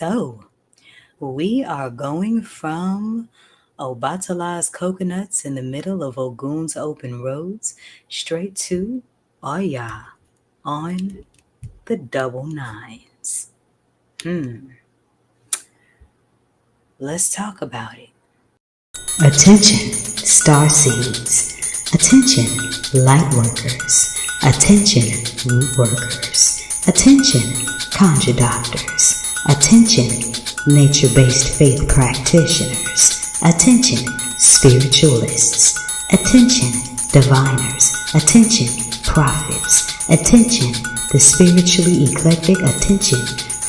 So, we are going from Obatala's coconuts in the middle of Ogun's open roads straight to Oya on the double nines. Let's talk about it. Attention, star seeds. Attention, light workers. Attention, root workers. Attention, conjure doctors. Attention, nature-based faith practitioners. Attention, spiritualists. Attention, diviners. Attention, prophets. Attention, the spiritually eclectic. Attention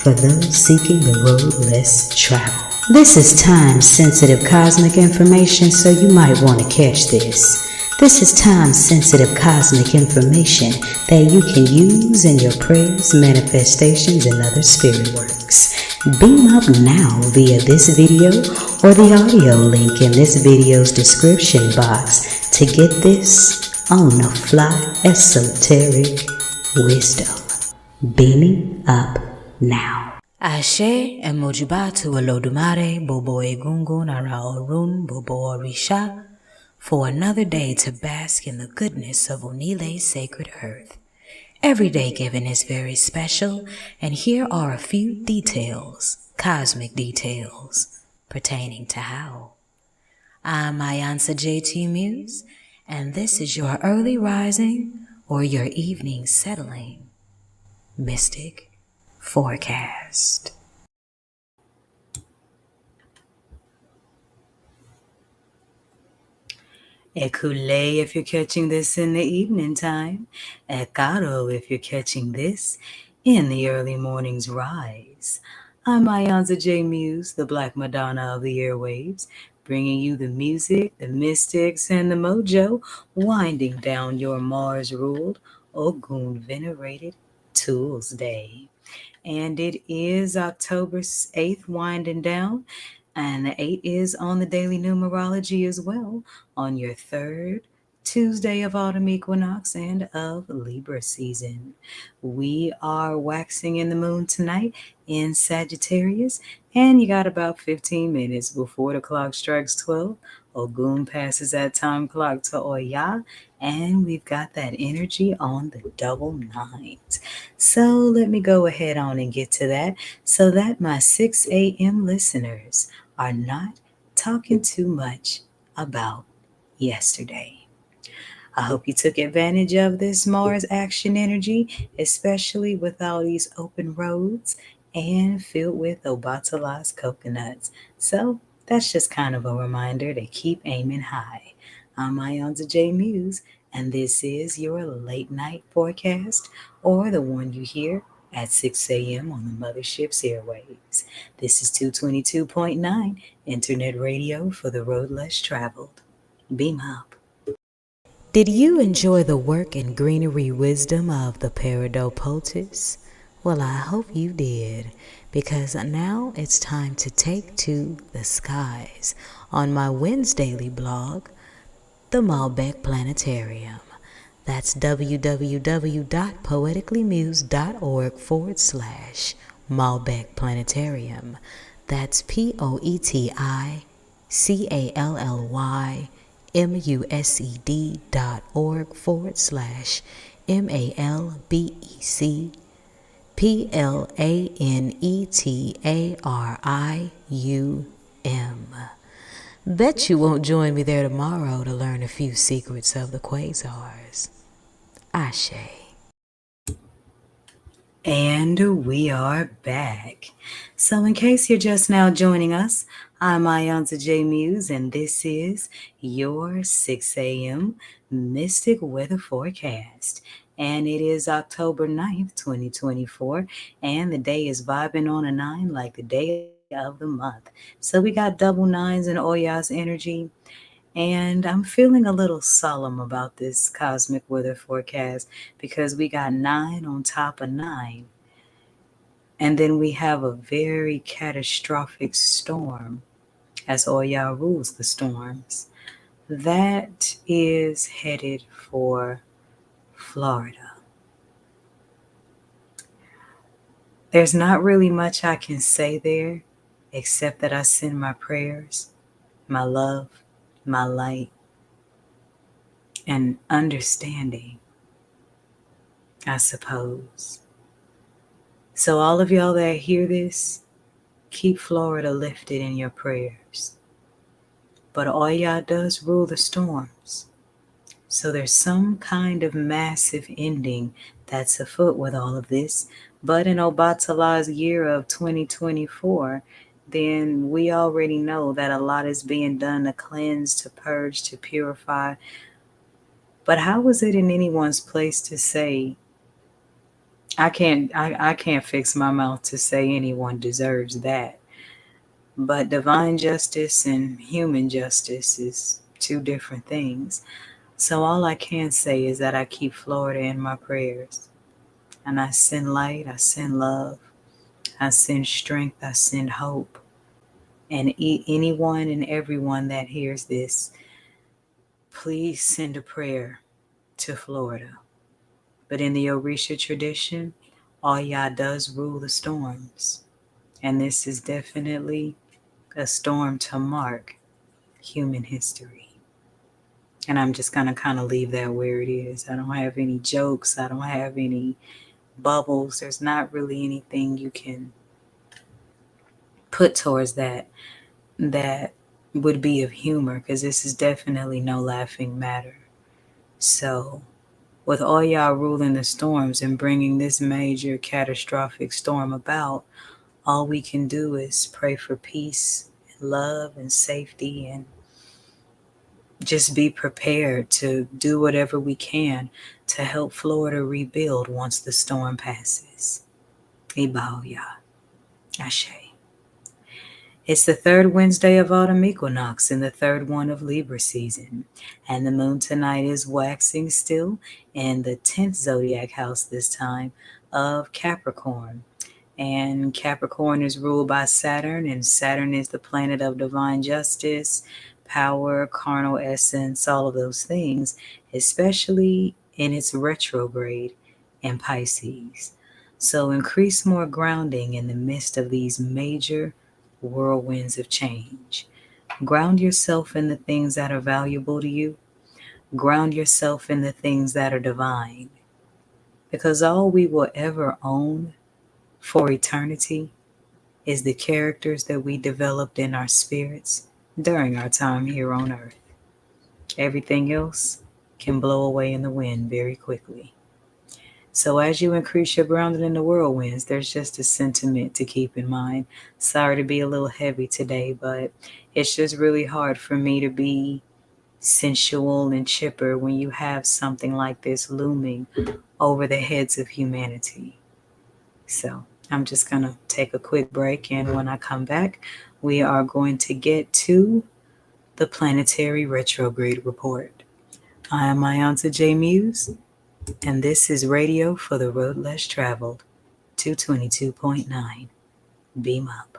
for those seeking the road less traveled. This is time-sensitive cosmic information, so you might want to catch this. This is time-sensitive cosmic information that you can use in your prayers, manifestations, and other spirit works. Beam up now via this video or the audio link in this video's description box to get this on-the-fly esoteric wisdom. Beaming up now. Ashe and Mojibatu Olodumare Bobo Egungun Ara Orun Bobo Orisha for another day to bask in the goodness of Onile's sacred earth. Every day given is very special, and here are a few details, cosmic details, pertaining to how. I'm iiiYansaje to you, Muse, and this is your early rising or your evening settling mystic forecast. Ekule if you're catching this in the evening time. Ekaro if you're catching this in the early morning's rise. I'm iiiYansaje Muse, the Black Madonna of the airwaves, bringing you the music, the mystics, and the mojo, winding down your Mars-ruled, Ogun-venerated Tools Day. And it is October 8th, winding down, and the 8 is on the daily numerology as well, on your third Tuesday of autumn equinox and of Libra season. We are waxing in the moon tonight in Sagittarius, and you got about 15 minutes before the clock strikes 12. Ogun passes that time clock to Oya, and we've got that energy on the double nines. So let me go ahead on and get to that so that my 6 a.m. listeners are not talking too much about yesterday. I hope you took advantage of this Mars action energy, especially with all these open roads and filled with Obatala's coconuts. So that's just kind of a reminder to keep aiming high. I'm iiiYansaje Muse, and this is your late night forecast, or the one you hear at 6 a.m. on the Mothership's airwaves. This is 222.9 Internet Radio for the road less traveled. Beam up. Did you enjoy the work and greenery wisdom of the Peridot poetess? Well, I hope you did, because now it's time to take to the skies on my Wednesdaily blog, the Malbec Planetarium. That's www.poeticallymuse.org/Malbec Planetarium. That's POETICALLYMUSED.org/MALBECPlanetarium. Bet you won't join me there tomorrow to learn a few secrets of the quasars. Ashe. And we are back. So in case you're just now joining us, I'm iiiYansaje Muse, and this is your 6 a.m. Mystic Weather Forecast. And it is October 9th, 2024, and the day is vibing on a 9 like the day of the month. So we got double nines in Oya's energy. And I'm feeling a little solemn about this cosmic weather forecast because we got 9 on top of 9. And then we have a very catastrophic storm, as Oya rules the storms. That is headed for Florida. There's not really much I can say there except that I send my prayers, my love, my light, and understanding, I suppose. So, all of y'all that hear this, keep Florida lifted in your prayers. But Oya does rule the storms. So there's some kind of massive ending that's afoot with all of this. But in Obatala's year of 2024, then we already know that a lot is being done to cleanse, to purge, to purify. But how is it in anyone's place to say, I can't fix my mouth to say anyone deserves that. But divine justice and human justice is two different things. So all I can say is that I keep Florida in my prayers. And I send light, I send love, I send strength, I send hope. And anyone and everyone that hears this, please send a prayer to Florida. But in the Orisha tradition, Oya does rule the storms. And this is definitely a storm to mark human history. And I'm just going to kind of leave that where it is. I don't have any jokes. I don't have any bubbles. There's not really anything you can put towards that would be of humor, because this is definitely no laughing matter. So, with all y'all ruling the storms and bringing this major catastrophic storm about, all we can do is pray for peace and love and safety, and just be prepared to do whatever we can to help Florida rebuild once the storm passes. Iba Oya. Ashe. It's the third Wednesday of autumn equinox and the third one of Libra season. And the moon tonight is waxing still in the 10th zodiac house this time of Capricorn. And Capricorn is ruled by Saturn, and Saturn is the planet of divine justice, power, carnal essence, all of those things, especially in its retrograde in Pisces. So increase more grounding in the midst of these major whirlwinds of change. Ground yourself in the things that are valuable to you. Ground yourself in the things that are divine. Because all we will ever own for eternity is the characters that we developed in our spirits during our time here on earth. Everything else can blow away in the wind very quickly. So as you increase your grounding in the whirlwinds, there's just a sentiment to keep in mind. Sorry to be a little heavy today, but it's just really hard for me to be sensual and chipper when you have something like this looming over the heads of humanity. So I'm just going to take a quick break, and when I come back, we are going to get to the planetary retrograde report. I am iiiYansaje Muse, and this is Radio for the Road Less Traveled, 222.9. Beam up.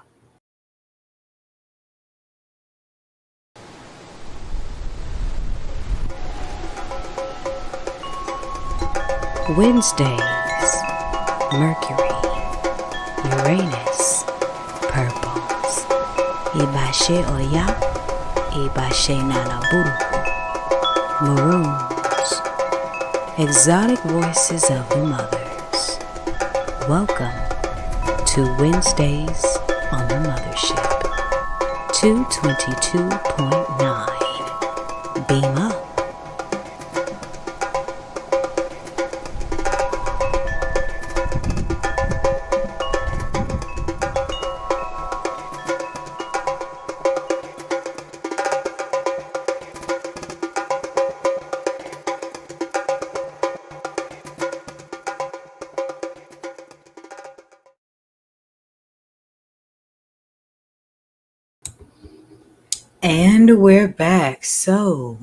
Wednesdays, Mercury, Uranus, purples, Iba Oya, Iba Nanaburuku, maroons, exotic voices of the mothers. Welcome to Wednesdays on the Mothership, 222.9. Beam up. And we're back. So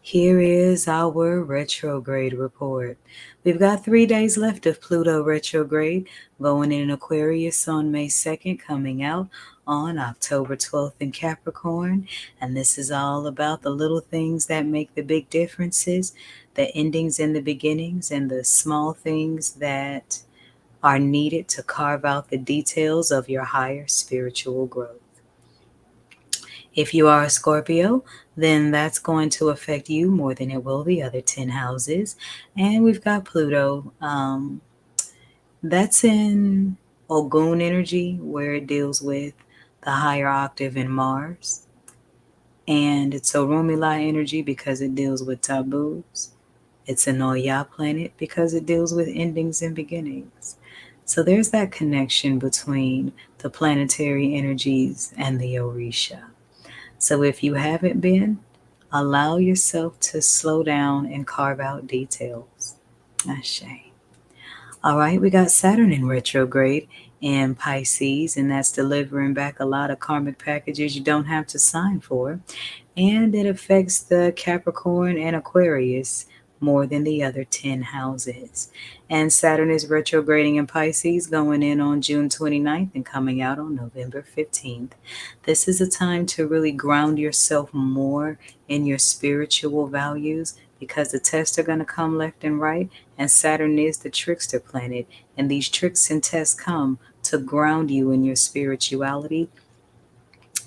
here is our retrograde report. We've got 3 days left of Pluto retrograde, going in Aquarius on May 2nd, coming out on October 12th in Capricorn. And this is all about the little things that make the big differences, the endings and the beginnings, and the small things that are needed to carve out the details of your higher spiritual growth. If you are a Scorpio, then that's going to affect you more than it will the other 10 houses. And we've got Pluto. That's in Ogun energy, where it deals with the higher octave in Mars. And it's Oromila energy because it deals with taboos. It's an Oya planet because it deals with endings and beginnings. So there's that connection between the planetary energies and the Orisha. So if you haven't been, allow yourself to slow down and carve out details. Ashe. All right, we got Saturn in retrograde in Pisces, and that's delivering back a lot of karmic packages you don't have to sign for. And it affects the Capricorn and Aquarius more than the other 10 houses. And Saturn is retrograding in Pisces, going in on June 29th and coming out on November 15th. This is a time to really ground yourself more in your spiritual values because the tests are going to come left and right, and Saturn is the trickster planet, and these tricks and tests come to ground you in your spirituality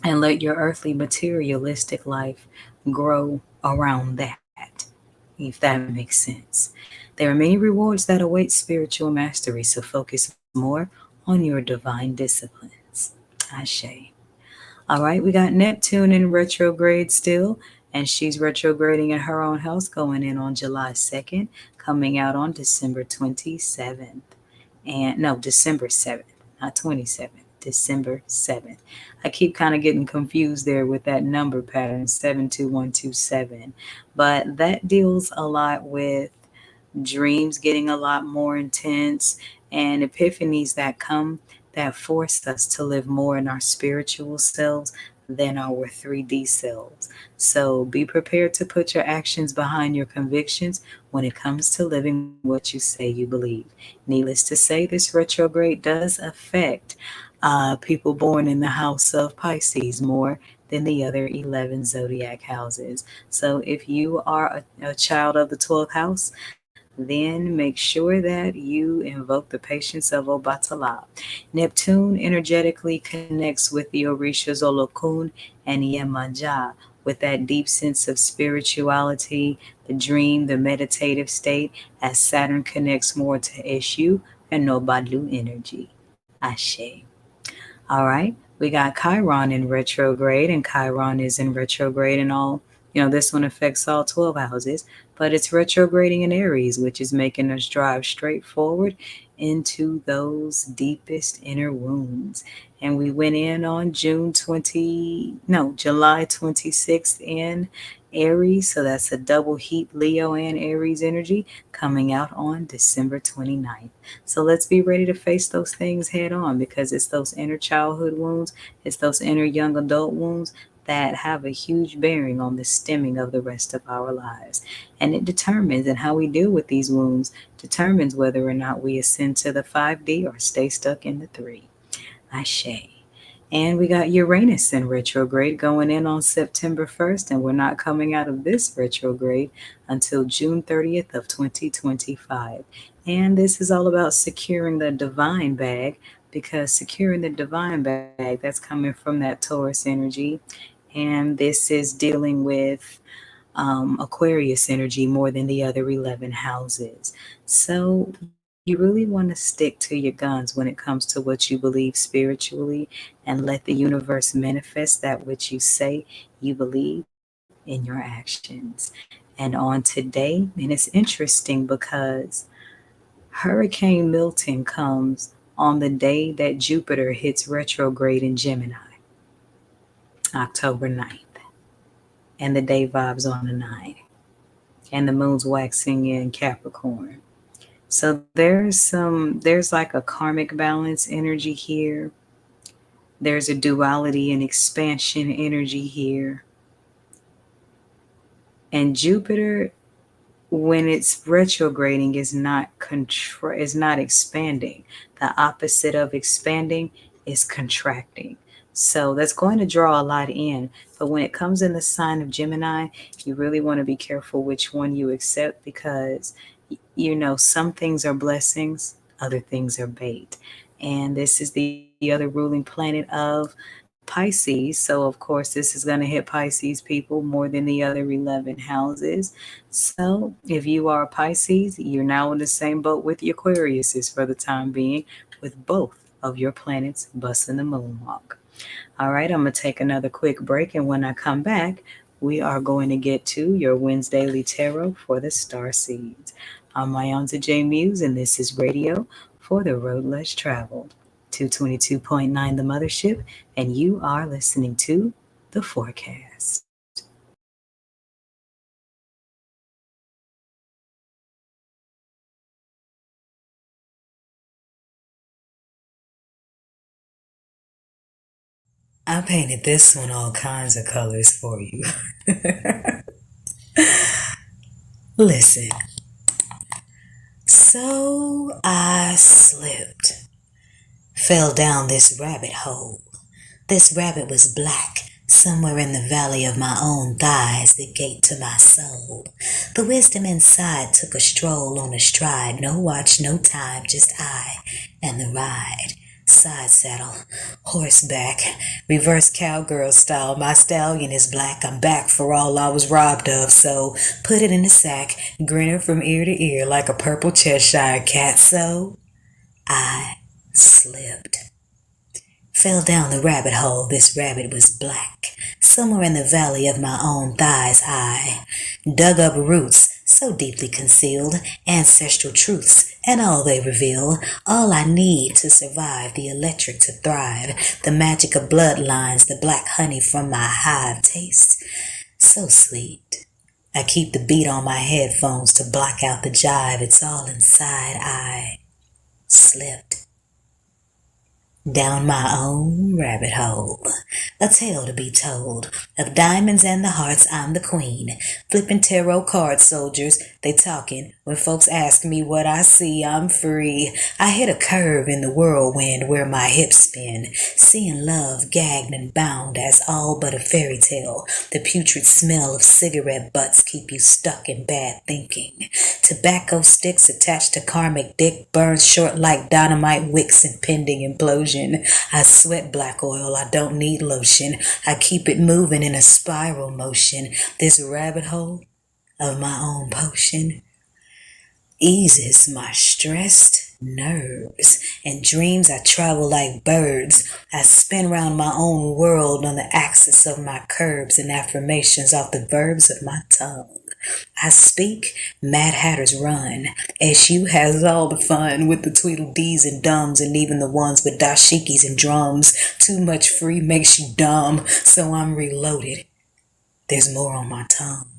and let your earthly materialistic life grow around that, if that makes sense. There are many rewards that await spiritual mastery, so focus more on your divine disciplines. Ashe. All right, we got Neptune in retrograde still, and she's retrograding in her own house, going in on July 2nd, coming out on December 27th. And no, December 7th, not 27th, December 7th. I keep kind of getting confused there with that number pattern, 72127. But that deals a lot with dreams getting a lot more intense and epiphanies that come that force us to live more in our spiritual selves than our 3D selves. So be prepared to put your actions behind your convictions when it comes to living what you say you believe. Needless to say, this retrograde does affect people born in the house of Pisces more than the other 11 zodiac houses. So if you are a child of the 12th house, then make sure that you invoke the patience of Obatala. Neptune energetically connects with the Orishas Olokun and Yemanja with that deep sense of spirituality, the dream, the meditative state, as Saturn connects more to Eshu and Nobalu energy. Ashe. All right, we got Chiron in retrograde, and Chiron is in retrograde in all, this one affects all 12 houses, but it's retrograding in Aries, which is making us drive straight forward into those deepest inner wounds. And we went in on July 26th in Aries, so that's a double heat Leo and Aries energy coming out on December 29th. So let's be ready to face those things head on because it's those inner childhood wounds, it's those inner young adult wounds that have a huge bearing on the stemming of the rest of our lives. And it determines, and how we deal with these wounds determines whether or not we ascend to the 5D or stay stuck in the 3. Ashe. And we got Uranus in retrograde going in on September 1st, and we're not coming out of this retrograde until June 30th of 2025. And this is all about securing the divine bag, because securing the divine bag, that's coming from that Taurus energy. And this is dealing with Aquarius energy more than the other 11 houses. So you really want to stick to your guns when it comes to what you believe spiritually and let the universe manifest that which you say you believe in your actions. And on today, and it's interesting because Hurricane Milton comes on the day that Jupiter hits retrograde in Gemini, October 9th, and the day vibes on the 9th, and the moon's waxing in Capricorn. So there's like a karmic balance energy here. There's a duality and expansion energy here. And Jupiter, when it's retrograding, is not expanding. The opposite of expanding is contracting. So that's going to draw a lot in. But when it comes in the sign of Gemini, you really want to be careful which one you accept because some things are blessings, other things are bait. And this is the other ruling planet of Pisces. So, of course, this is going to hit Pisces people more than the other 11 houses. So, if you are a Pisces, you're now in the same boat with the Aquariuses for the time being, with both of your planets busting the moonwalk. All right, I'm going to take another quick break. And when I come back, we are going to get to your Wednesdayly Tarot for the Star Seeds. I'm iiiYansaje Muse, and this is radio for the road less traveled. 222.9 The Mothership, and you are listening to The Forecast. I painted this one all kinds of colors for you. Listen. So I slipped, fell down this rabbit hole. This rabbit was black, somewhere in the valley of my own thighs, the gate to my soul. The wisdom inside took a stroll on a stride, no watch, no time, just I and the ride. Side saddle, horseback, reverse cowgirl style. My stallion is black, I'm back for all I was robbed of, so put it in a sack, grinning from ear to ear like a purple Cheshire cat. So I slipped. Fell down the rabbit hole, this rabbit was black. Somewhere in the valley of my own thighs I dug up roots so deeply concealed, ancestral truths, and all they reveal. All I need to survive, the electric to thrive, the magic of bloodlines, the black honey from my hive taste so sweet. I keep the beat on my headphones to block out the jive. It's all inside. I slipped down my own rabbit hole. A tale to be told of diamonds and the hearts. I'm the queen. Flipping tarot cards, soldiers. They talking. When folks ask me what I see, I'm free. I hit a curve in the whirlwind where my hips spin. Seeing love gagged and bound as all but a fairy tale. The putrid smell of cigarette butts keep you stuck in bad thinking. Tobacco sticks attached to karmic dick burns short like dynamite wicks impending implosion. I sweat black oil, I don't need lotion. I keep it moving in a spiral motion. This rabbit hole of my own potion eases my stressed nerves. In dreams I travel like birds. I spin round my own world on the axis of my curves and affirmations off the verbs of my tongue. I speak, Mad Hatters run. SU has all the fun with the Tweedledees and Dums and even the ones with dashikis and drums. Too much free makes you dumb, so I'm reloaded. There's more on my tongue.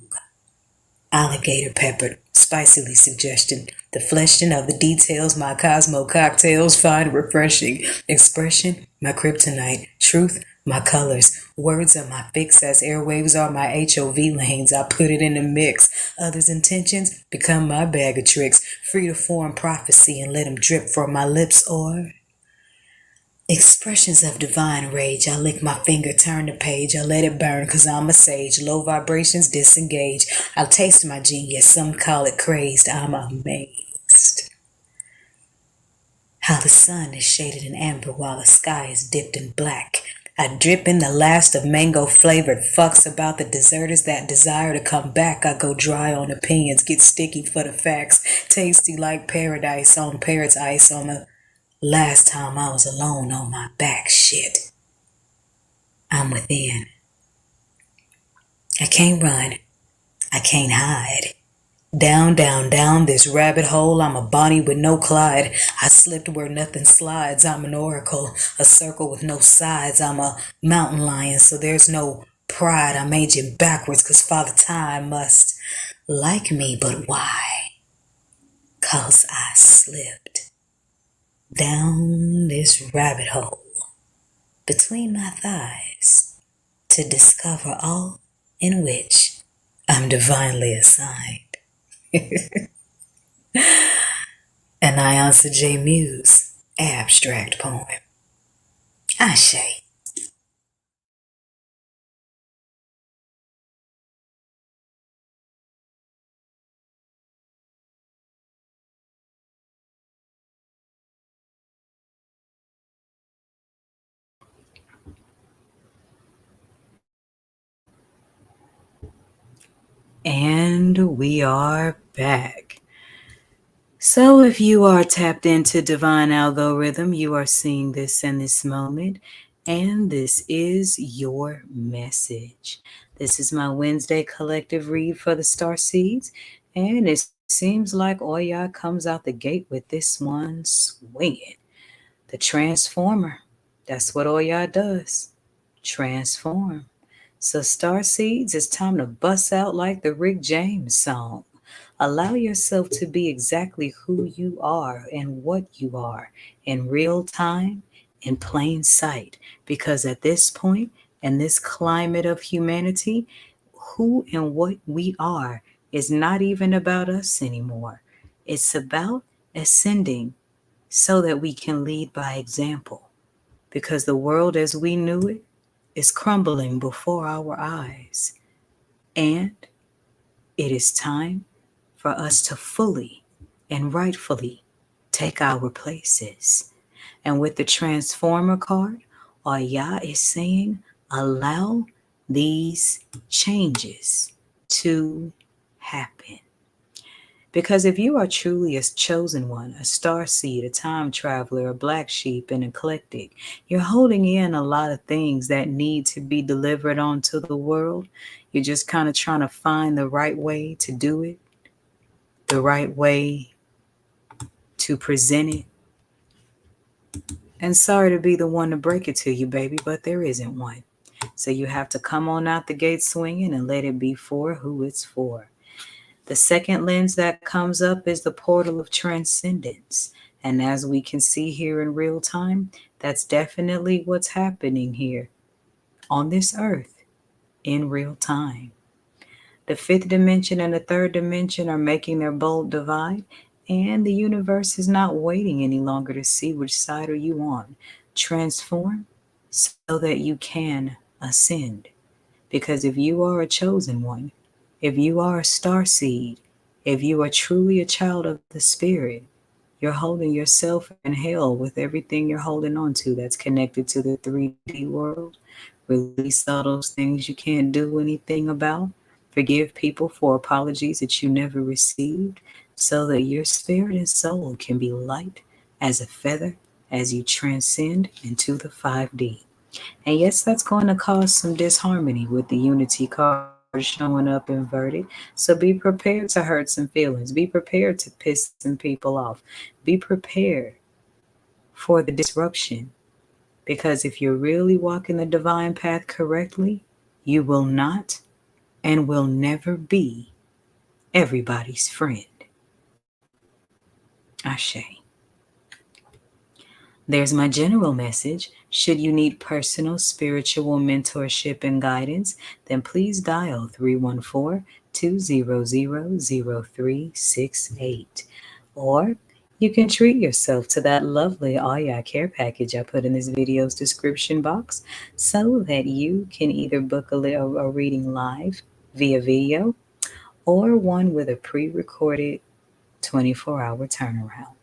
Alligator peppered, spicily suggestion. The fleshing of the details my Cosmo cocktails find refreshing. Expression, my kryptonite. Truth, my colors. Words are my fix as airwaves are my HOV lanes. I put it in the mix. Others' intentions become my bag of tricks. Free to form prophecy and let them drip from my lips or expressions of divine rage. I lick my finger, turn the page. I let it burn cause I'm a sage. Low vibrations disengage. I'll taste my genius. Some call it crazed. I'm amazed. How the sun is shaded in amber while the sky is dipped in black. I drip in the last of mango flavored fucks about the deserters that desire to come back. I go dry on opinions, get sticky for the facts. Tasty like paradise on parrot's ice on the last time I was alone on my back. Shit. I'm within. I can't run. I can't hide. Down, down, down this rabbit hole. I'm a Bonnie with no Clyde. I slipped where nothing slides. I'm an oracle, a circle with no sides. I'm a mountain lion, so there's no pride. I'm aging backwards cause Father Time must like me, but why? Cause I slipped down this rabbit hole between my thighs to discover all in which I'm divinely assigned. An iiiYansaje Muse abstract poem. Ashe. And we are back. So, if you are tapped into divine algorithm, you are seeing this in this moment, and this is your message. This is my Wednesday collective read for the star seeds, and it seems like Oya comes out the gate with this one swinging. The transformer. That's what Oya does. Transform. So, star seeds, it's time to bust out like the Rick James song. Allow yourself to be exactly who you are and what you are in real time, in plain sight. Because at this point, in this climate of humanity, who and what we are is not even about us anymore. It's about ascending so that we can lead by example. Because the world as we knew it is crumbling before our eyes. And it is time for us to fully and rightfully take our places. And with the Transformer card, Oya is saying, allow these changes to happen. Because if you are truly a chosen one, a star seed, a time traveler, a black sheep, an eclectic, you're holding in a lot of things that need to be delivered onto the world. You're just kind of trying to find the right way to do it, the right way to present it. And sorry to be the one to break it to you, baby, but there isn't one. So you have to come on out the gate swinging and let it be for who it's for. The second lens that comes up is the portal of transcendence. And as we can see here in real time, that's definitely what's happening here on this earth in real time. The fifth dimension and the third dimension are making their bold divide, and the universe is not waiting any longer to see which side are you on. Transform so that you can ascend. Because if you are a chosen one, if you are a star seed, if you are truly a child of the Spirit, you're holding yourself in hell with everything you're holding on to that's connected to the 3D world. Release all those things you can't do anything about. Forgive people for apologies that you never received, so that your spirit and soul can be light as a feather as you transcend into the 5D. And yes, that's going to cause some disharmony with the Unity card showing up inverted. So be prepared to hurt some feelings. Be prepared to piss some people off. Be prepared for the disruption. Because if you're really walking the divine path correctly, you will not and will never be everybody's friend. Ashe. There's my general message. Should you need personal spiritual mentorship and guidance, then please dial 314-200-0368. Or you can treat yourself to that lovely Oya care package I put in this video's description box so that you can either book a reading live via video or one with a pre-recorded 24-hour turnaround.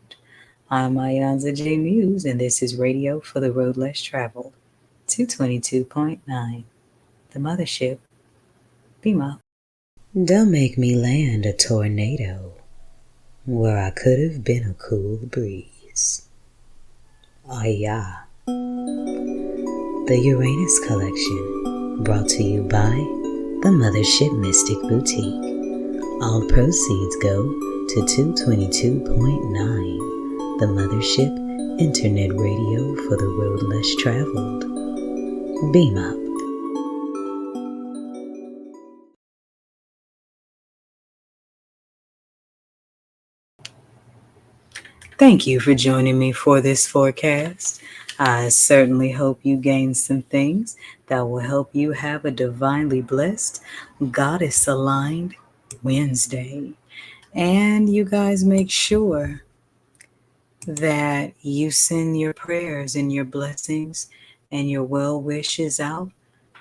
I'm iiiYansaje Muse, and this is Radio for the Road Less Traveled, 222.9, the Mothership. Beam up. Don't make me land a tornado where I could have been a cool breeze. Oh yeah. The Uranus Collection, brought to you by the Mothership Mystic Boutique. All proceeds go to 222.9. The Mothership Internet Radio for the Road Less Traveled. Beam up. Thank you for joining me for this forecast. I certainly hope you gain some things that will help you have a divinely blessed, goddess aligned Wednesday. And you guys make sure that you send your prayers and your blessings and your well wishes out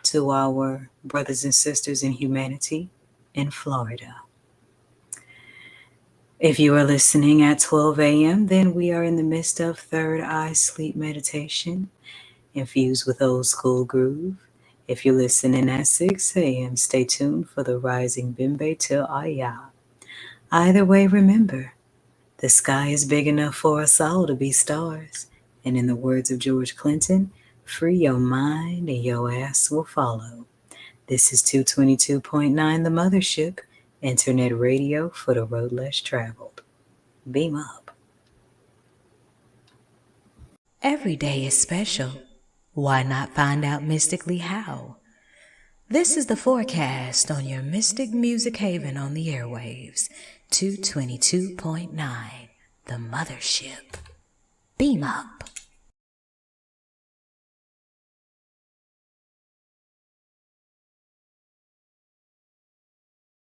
to our brothers and sisters in humanity in Florida. If you are listening at 12 a.m., then we are in the midst of third eye sleep meditation infused with old school groove. If you're listening at 6 a.m., stay tuned for the rising Bimbe till Aya. Either way, remember, the sky is big enough for us all to be stars. And in the words of George Clinton, free your mind and your ass will follow. This is 222.9 The Mothership, internet radio for the road less traveled. Beam up. Every day is special. Why not find out mystically how? This is the forecast on your Mystic Music Haven on the airwaves, 222.9 The Mothership. Beam up.